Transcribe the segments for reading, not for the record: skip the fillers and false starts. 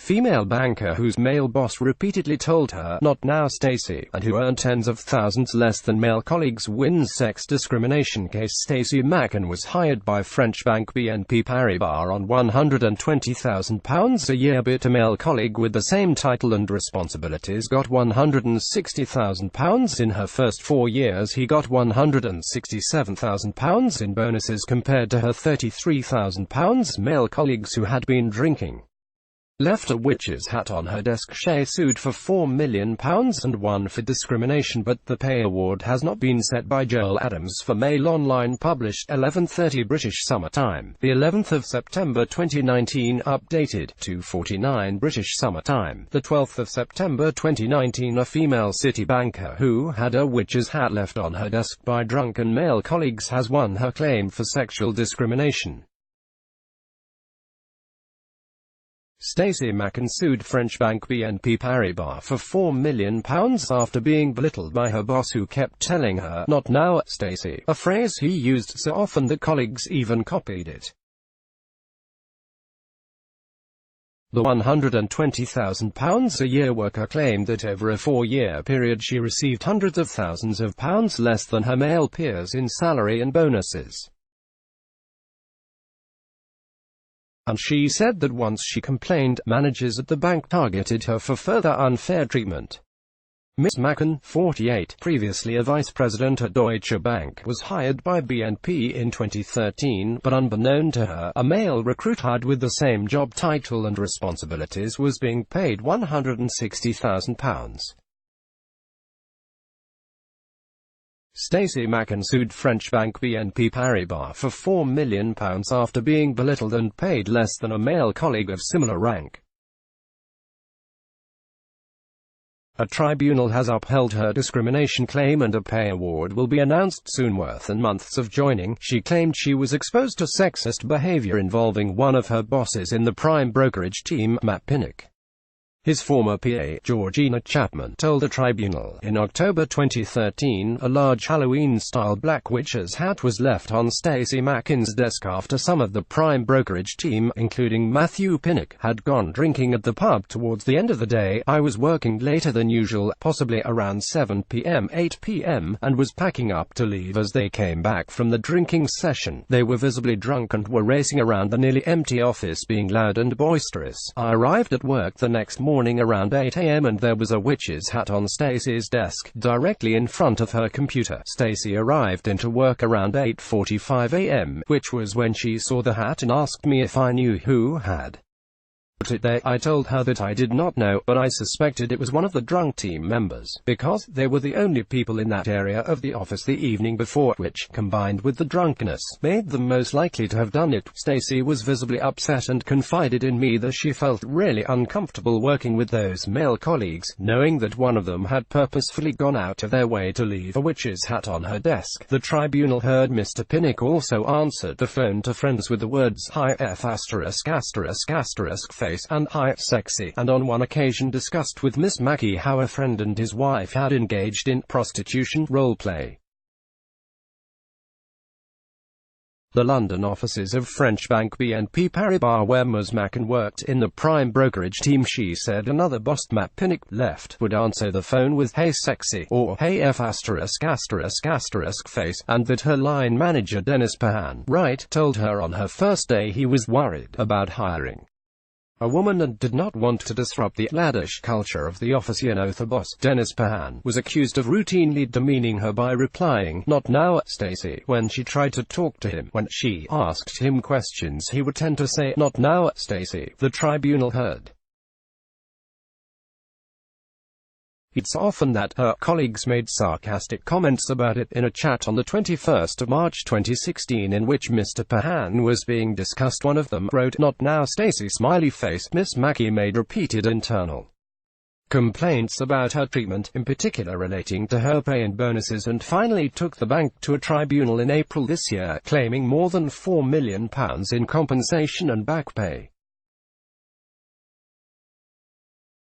female banker whose male boss repeatedly told her, "Not now, Stacey," and who earned tens of thousands less than male colleagues, wins sex discrimination case. Stacey Macken was hired by French bank BNP Paribas on £120,000 a year, but a male colleague with the same title and responsibilities got £160,000 in her first 4 years. He got £167,000 in bonuses compared to her £33,000. Male colleagues who had been drinking left a witch's hat on her desk. She sued for £4 million and won for discrimination, but the pay award has not been set by Joel Adams for Mail Online, published 11:30 British Summer Time, the 11th of September 2019, updated 2:49 British Summer Time, the 12th of September 2019. A female city banker who had a witch's hat left on her desk by drunken male colleagues has won her claim for sexual discrimination. Stacey Macken sued French bank BNP Paribas for £4 million after being belittled by her boss, who kept telling her, "Not now, Stacey," a phrase he used so often that colleagues even copied it. The £120,000 a year worker claimed that over a 4-year period she received hundreds of thousands of pounds less than her male peers in salary and bonuses. And she said that once she complained, managers at the bank targeted her for further unfair treatment. Ms. Macken, 48, previously a vice president at Deutsche Bank, was hired by BNP in 2013, but unbeknown to her, a male recruit hired with the same job title and responsibilities was being paid £160,000. Stacey Macken sued French bank BNP Paribas for £4 million after being belittled and paid less than a male colleague of similar rank. A tribunal has upheld her discrimination claim and a pay award will be announced soon. Within months of joining, she claimed she was exposed to sexist behavior involving one of her bosses in the prime brokerage team, Macken. His former PA, Georgina Chapman, told a tribunal in October 2013 a large Halloween-style black witch's hat was left on Stacey Macken's desk after some of the prime brokerage team, including Matthew Pinnock, had gone drinking at the pub towards the end of the day. "I was working later than usual, possibly around 7 p.m., 8 p.m., and was packing up to leave as they came back from the drinking session. They were visibly drunk and were racing around the nearly empty office, being loud and boisterous. I arrived at work the next morning around 8 a.m. and there was a witch's hat on Stacey's desk, directly in front of her computer. Stacey arrived into work around 8:45 a.m., which was when she saw the hat, and asked me if I knew who had put it there. I told her that I did not know, but I suspected it was one of the drunk team members, because they were the only people in that area of the office the evening before, which, combined with the drunkenness, made them most likely to have done it." Stacey was visibly upset and confided in me that she felt really uncomfortable working with those male colleagues, knowing that one of them had purposefully gone out of their way to leave a witch's hat on her desk. The tribunal heard Mr. Pinnock also answered the phone to friends with the words "Hi F*** face" and "Hi, sexy," and on one occasion discussed with Miss Mackey how a friend and his wife had engaged in prostitution role-play. The London offices of French bank BNP Paribas, where Ms. Macken worked in the prime brokerage team, she said another boss, Matt Pinnock, left, would answer the phone with "Hey sexy" or "Hey F*** face," and that her line manager Dennis Pahan, right, told her on her first day he was worried about hiring a woman and did not want to disrupt the laddish culture of the office. The boss, Dennis Pahan, was accused of routinely demeaning her by replying, "Not now, Stacey," when she tried to talk to him. When she asked him questions, he would tend to say, "Not now, Stacey," the tribunal heard. It's often that her colleagues made sarcastic comments about it in a chat on the 21st of March 2016 in which Mr. Pahan was being discussed. One of them wrote, "Not now, Stacey, smiley face." Miss Mackey made repeated internal complaints about her treatment, in particular relating to her pay and bonuses, and finally took the bank to a tribunal in April this year, claiming more than £4 million in compensation and back pay.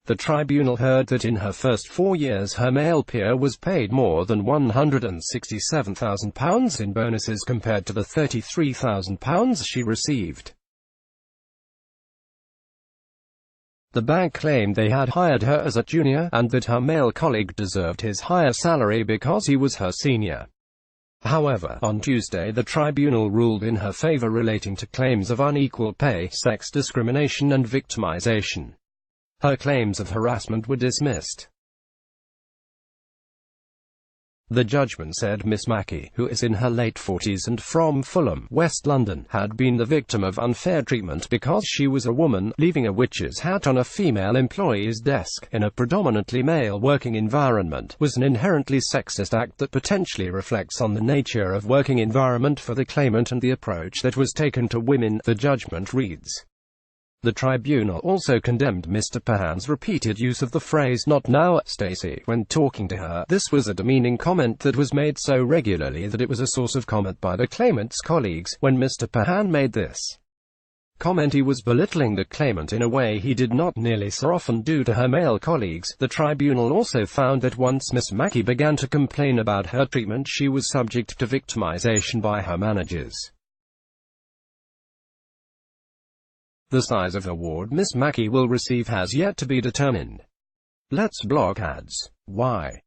The tribunal heard that in her first 4 years her male peer was paid more than £167,000 in bonuses compared to the £33,000 she received. The bank claimed they had hired her as a junior, and that her male colleague deserved his higher salary because he was her senior. However, on Tuesday the tribunal ruled in her favor relating to claims of unequal pay, sex discrimination and victimization. Her claims of harassment were dismissed. The judgment said Miss Macken, who is in her late 40s and from Fulham, West London, had been the victim of unfair treatment because she was a woman, leaving a witch's hat on a female employee's desk, in a predominantly male working environment, was an inherently sexist act that potentially reflects on the nature of working environment for the claimant and the approach that was taken to women, the judgment reads. The tribunal also condemned Mr. Par's repeated use of the phrase "not now, Stacey" when talking to her. This was a demeaning comment that was made so regularly that it was a source of comment by the claimant's colleagues. When Mr. Par made this comment, he was belittling the claimant in a way he did not nearly so often do to her male colleagues. The tribunal also found that once Miss Macken began to complain about her treatment, she was subject to victimization by her managers. The size of award Miss Macken will receive has yet to be determined. Let's block ads. Why?